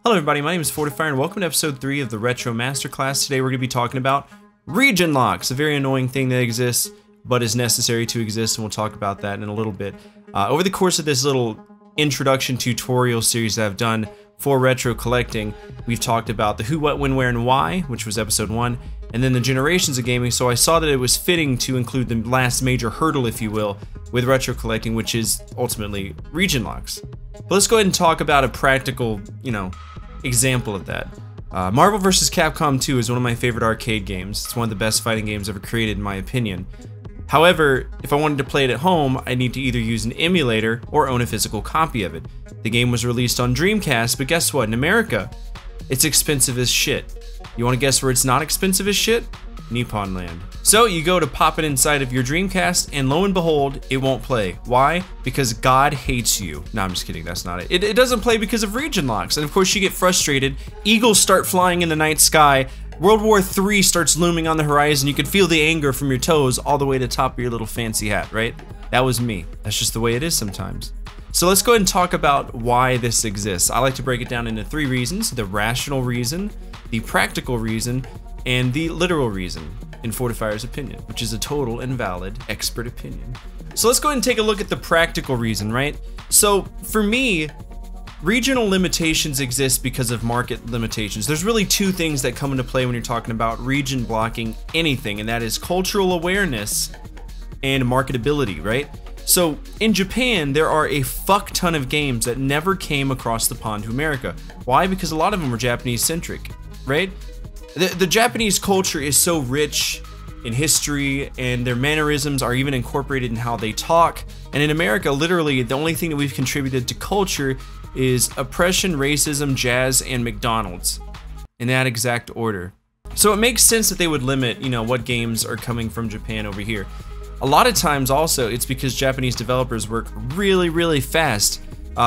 Hello everybody, my name is Fortifier and welcome to episode 3 of the Retro Masterclass. Today we're going to be talking about region locks, a very annoying thing that exists but is necessary to exist, and we'll talk about that in a little bit. Over the course of this little introduction tutorial series that I've done for retro collecting, we've talked about the who, what, when, where, and why, which was episode 1, and then the generations of gaming, so I saw that it was fitting to include the last major hurdle, if you will, with retro collecting, which is ultimately region locks. But let's go ahead and talk about a practical, example of that. Marvel vs. Capcom 2 is one of my favorite arcade games. It's one of the best fighting games ever created, in my opinion. However, if I wanted to play it at home, I need to either use an emulator or own a physical copy of it. The game was released on Dreamcast, but guess what? In America, it's expensive as shit. You want to guess where it's not expensive as shit? Nippon Land. So you go to pop it inside of your Dreamcast, and lo and behold, it won't play. Why? Because God hates you. No, I'm just kidding, that's not it. It doesn't play because of region locks, and of course you get frustrated. Eagles start flying in the night sky. World War III starts looming on the horizon. You can feel the anger from your toes all the way to the top of your little fancy hat, right? That was me. That's just the way it is sometimes. So let's go ahead and talk about why this exists. I like to break it down into 3 reasons: the rational reason, the practical reason, and the literal reason, in Fortifier's opinion, which is a total and valid expert opinion. So let's go ahead and take a look at the practical reason, right? So for me, regional limitations exist because of market limitations. There's really 2 things that come into play when you're talking about region blocking anything, and that is cultural awareness and marketability, right? So in Japan, there are a fuck ton of games that never came across the pond to America. Why? Because a lot of them are Japanese centric, right? The Japanese culture is so rich in history, and their mannerisms are even incorporated in how they talk. And in America, literally, the only thing that we've contributed to culture is oppression, racism, jazz, and McDonald's, in that exact order. So it makes sense that they would limit, what games are coming from Japan over here. A lot of times also, it's because Japanese developers work really, really fast.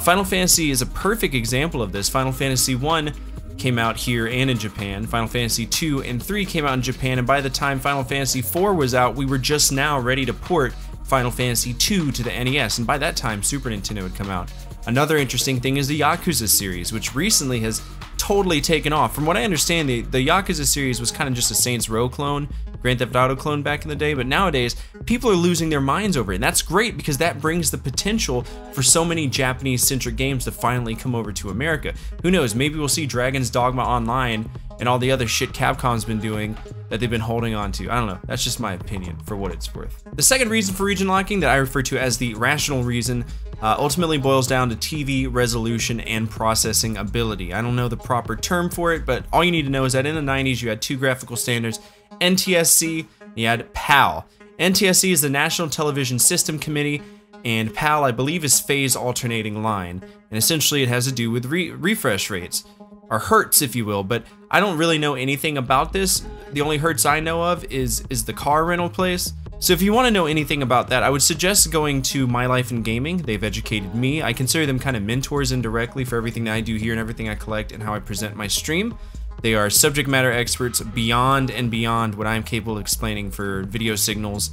Final Fantasy is a perfect example of this. Final Fantasy 1 came out here and in Japan. Final Fantasy 2 and 3 came out in Japan, and by the time Final Fantasy 4 was out, we were just now ready to port Final Fantasy 2 to the NES, and by that time, Super Nintendo had come out. Another interesting thing is the Yakuza series, which recently has totally taken off. From what I understand, the Yakuza series was kind of just a Saints Row clone, Grand Theft Auto clone back in the day, but nowadays, people are losing their minds over it, and that's great because that brings the potential for so many Japanese-centric games to finally come over to America. Who knows, maybe we'll see Dragon's Dogma Online and all the other shit Capcom's been doing that they've been holding on to. I don't know, that's just my opinion for what it's worth. The second reason for region locking that I refer to as the rational reason ultimately boils down to TV resolution and processing ability. I don't know the proper term for it, but all you need to know is that in the 90s you had 2 graphical standards, NTSC, and you had PAL. NTSC is the National Television System Committee, and PAL, I believe, is phase alternating line, and essentially it has to do with refresh rates, or hertz if you will, but I don't really know anything about this. The only hertz I know of is the car rental place. So if you want to know anything about that, I would suggest going to My Life in Gaming. They've educated me. I consider them kind of mentors indirectly for everything that I do here and everything I collect and how I present my stream. They are subject matter experts beyond and beyond what I'm capable of explaining for video signals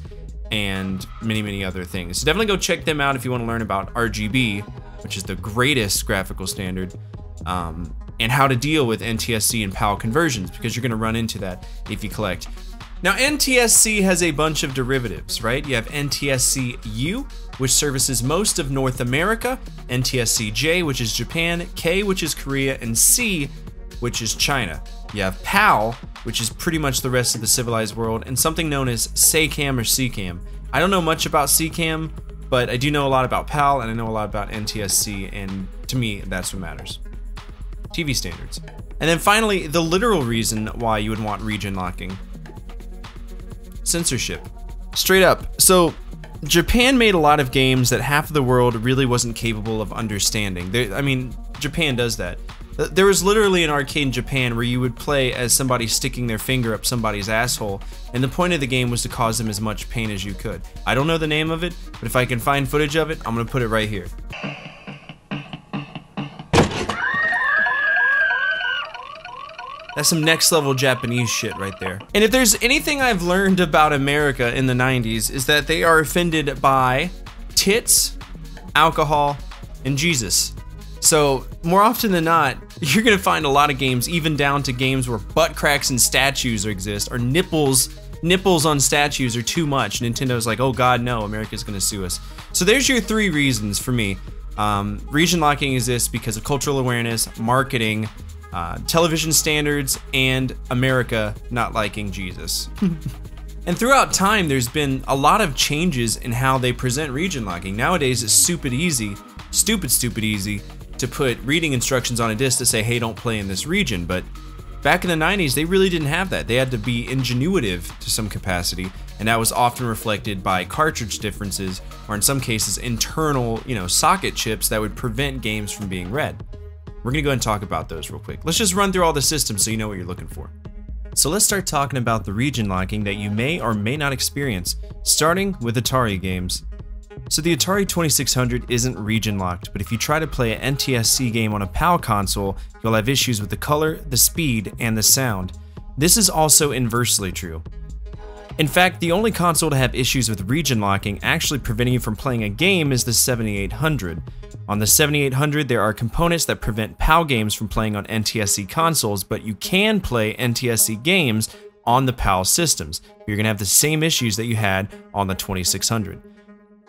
and many, many other things. So definitely go check them out if you want to learn about RGB, which is the greatest graphical standard, and how to deal with NTSC and PAL conversions, because you're going to run into that if you collect. Now, NTSC has a bunch of derivatives, right? You have NTSC-U, which services most of North America, NTSC-J, which is Japan, K, which is Korea, and C, which is China. You have PAL, which is pretty much the rest of the civilized world, and something known as SACAM or CCAM. I don't know much about CCAM, but I do know a lot about PAL, and I know a lot about NTSC, and to me, that's what matters. TV standards. And then finally, the literal reason why you would want region locking. Censorship. Straight up. So Japan made a lot of games that half of the world really wasn't capable of understanding. Japan does that. There was literally an arcade in Japan where you would play as somebody sticking their finger up somebody's asshole, and the point of the game was to cause them as much pain as you could. I don't know the name of it, but if I can find footage of it, I'm gonna put it right here. That's some next level Japanese shit right there. And if there's anything I've learned about America in the 90s is that they are offended by tits, alcohol, and Jesus. So more often than not, you're gonna find a lot of games, even down to games where butt cracks and statues exist, or nipples on statues are too much. Nintendo's like, oh god, no, America's gonna sue us. So there's your 3 reasons for me. Region locking exists because of cultural awareness, marketing, television standards, and America not liking Jesus. And throughout time, there's been a lot of changes in how they present region locking. Nowadays, it's stupid easy to put reading instructions on a disc to say, hey, don't play in this region. But back in the 90s, they really didn't have that. They had to be ingenuitive to some capacity, and that was often reflected by cartridge differences, or in some cases, internal, socket chips that would prevent games from being read. We're gonna go ahead and talk about those real quick. Let's just run through all the systems so you know what you're looking for. So let's start talking about the region locking that you may or may not experience, starting with Atari games. So the Atari 2600 isn't region locked, but if you try to play an NTSC game on a PAL console, you'll have issues with the color, the speed, and the sound. This is also inversely true. In fact, the only console to have issues with region locking actually preventing you from playing a game is the 7800. On the 7800, there are components that prevent PAL games from playing on NTSC consoles, but you can play NTSC games on the PAL systems. You're going to have the same issues that you had on the 2600.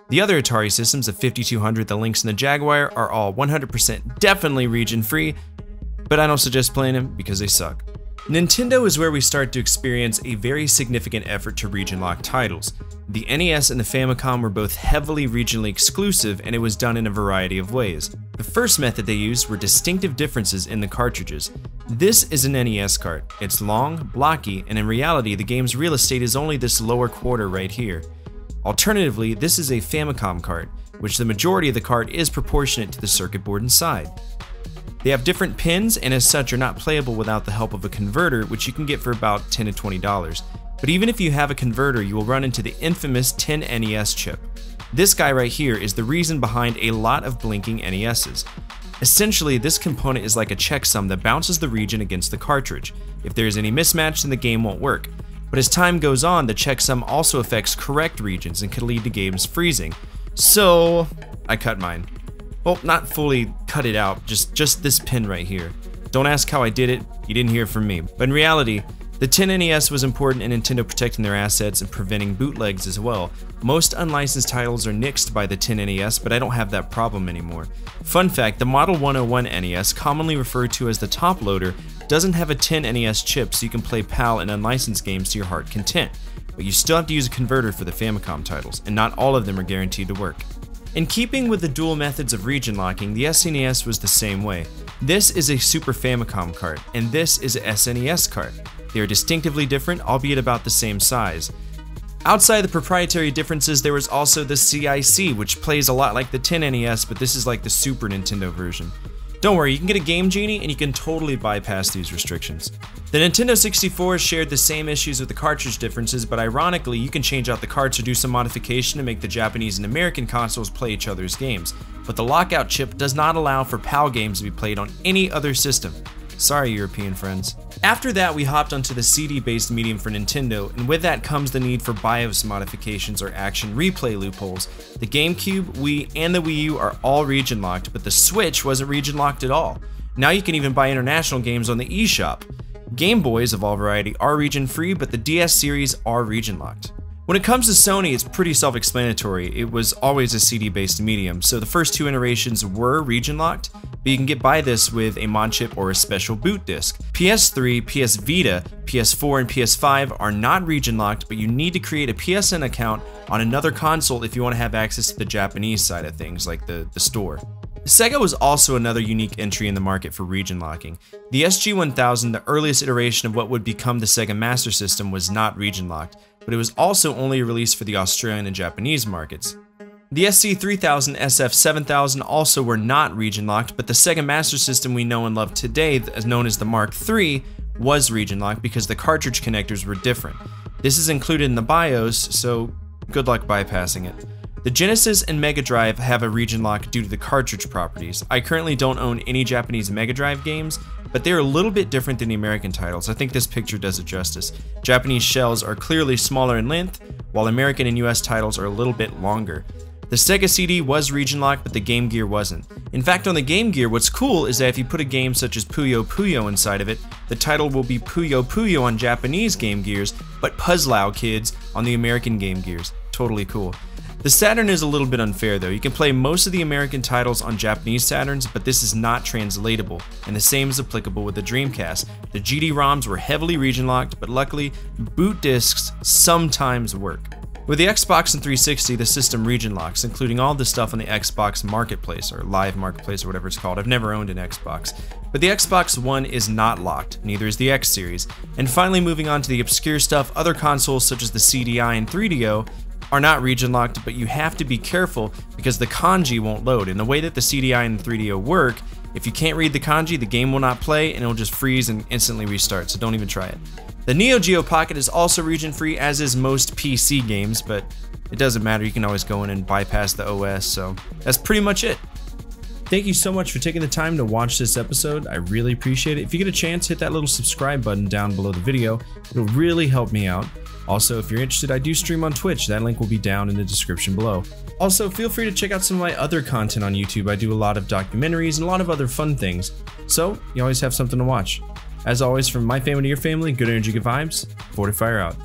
The other Atari systems, the 5200, the Lynx, and the Jaguar, are all 100% definitely region-free, but I don't suggest playing them because they suck. Nintendo is where we start to experience a very significant effort to region lock titles. The NES and the Famicom were both heavily regionally exclusive, and it was done in a variety of ways. The first method they used were distinctive differences in the cartridges. This is an NES cart. It's long, blocky, and in reality the game's real estate is only this lower quarter right here. Alternatively, this is a Famicom cart, which the majority of the cart is proportionate to the circuit board inside. They have different pins, and as such are not playable without the help of a converter, which you can get for about $10 to $20. But even if you have a converter, you will run into the infamous 10 NES chip. This guy right here is the reason behind a lot of blinking NESs. Essentially, this component is like a checksum that bounces the region against the cartridge. If there is any mismatch, then the game won't work. But as time goes on, the checksum also affects correct regions and can lead to games freezing. So, I cut mine. Well, not fully cut it out, just this pin right here. Don't ask how I did it, you didn't hear from me. But in reality, the 10 NES was important in Nintendo protecting their assets and preventing bootlegs as well. Most unlicensed titles are nixed by the 10 NES, but I don't have that problem anymore. Fun fact, the Model 101 NES, commonly referred to as the top loader, doesn't have a 10 NES chip, so you can play PAL and unlicensed games to your heart content. But you still have to use a converter for the Famicom titles, and not all of them are guaranteed to work. In keeping with the dual methods of region locking, the SNES was the same way. This is a Super Famicom cart, and this is a SNES cart. They are distinctively different, albeit about the same size. Outside the proprietary differences, there was also the CIC, which plays a lot like the 10 NES, but this is like the Super Nintendo version. Don't worry, you can get a Game Genie and you can totally bypass these restrictions. The Nintendo 64 shared the same issues with the cartridge differences, but ironically, you can change out the carts or do some modification to make the Japanese and American consoles play each other's games. But the lockout chip does not allow for PAL games to be played on any other system. Sorry, European friends. After that, we hopped onto the CD-based medium for Nintendo, and with that comes the need for BIOS modifications or action replay loopholes. The GameCube, Wii, and the Wii U are all region locked, but the Switch wasn't region locked at all. Now you can even buy international games on the eShop. Game Boys of all variety are region free, but the DS series are region locked. When it comes to Sony, it's pretty self-explanatory. It was always a CD-based medium, so the first 2 iterations were region locked, but you can get by this with a mod chip or a special boot disc. PS3, PS Vita, PS4, and PS5 are not region locked, but you need to create a PSN account on another console if you want to have access to the Japanese side of things, like the store. Sega was also another unique entry in the market for region locking. The SG-1000, the earliest iteration of what would become the Sega Master System, was not region locked, but it was also only released for the Australian and Japanese markets. The SC-3000, SF-7000 also were not region locked, but the Sega Master System we know and love today, known as the Mark III, was region locked because the cartridge connectors were different. This is included in the BIOS, so good luck bypassing it. The Genesis and Mega Drive have a region lock due to the cartridge properties. I currently don't own any Japanese Mega Drive games, but they're a little bit different than the American titles. I think this picture does it justice. Japanese shells are clearly smaller in length, while American and US titles are a little bit longer. The Sega CD was region locked, but the Game Gear wasn't. In fact, on the Game Gear, what's cool is that if you put a game such as Puyo Puyo inside of it, the title will be Puyo Puyo on Japanese Game Gears, but Puzzlow Kids on the American Game Gears. Totally cool. The Saturn is a little bit unfair though. You can play most of the American titles on Japanese Saturns, but this is not translatable, and the same is applicable with the Dreamcast. The GD-ROMs were heavily region locked, but luckily, boot discs sometimes work. With the Xbox and 360, the system region locks, including all the stuff on the Xbox Marketplace, or Live Marketplace, or whatever it's called. I've never owned an Xbox. But the Xbox One is not locked, neither is the X Series. And finally, moving on to the obscure stuff, other consoles such as the CDI and 3DO are not region locked, but you have to be careful because the kanji won't load. In the way that the CDI and the 3DO work, if you can't read the kanji, the game will not play and it'll just freeze and instantly restart, so don't even try it. The Neo Geo Pocket is also region free, as is most PC games, but it doesn't matter, you can always go in and bypass the OS, so that's pretty much it. Thank you so much for taking the time to watch this episode. I really appreciate it. If you get a chance, hit that little subscribe button down below the video. It'll really help me out. Also, if you're interested, I do stream on Twitch. That link will be down in the description below. Also, feel free to check out some of my other content on YouTube. I do a lot of documentaries and a lot of other fun things. So, you always have something to watch. As always, from my family to your family, good energy, good vibes. Fortifire out.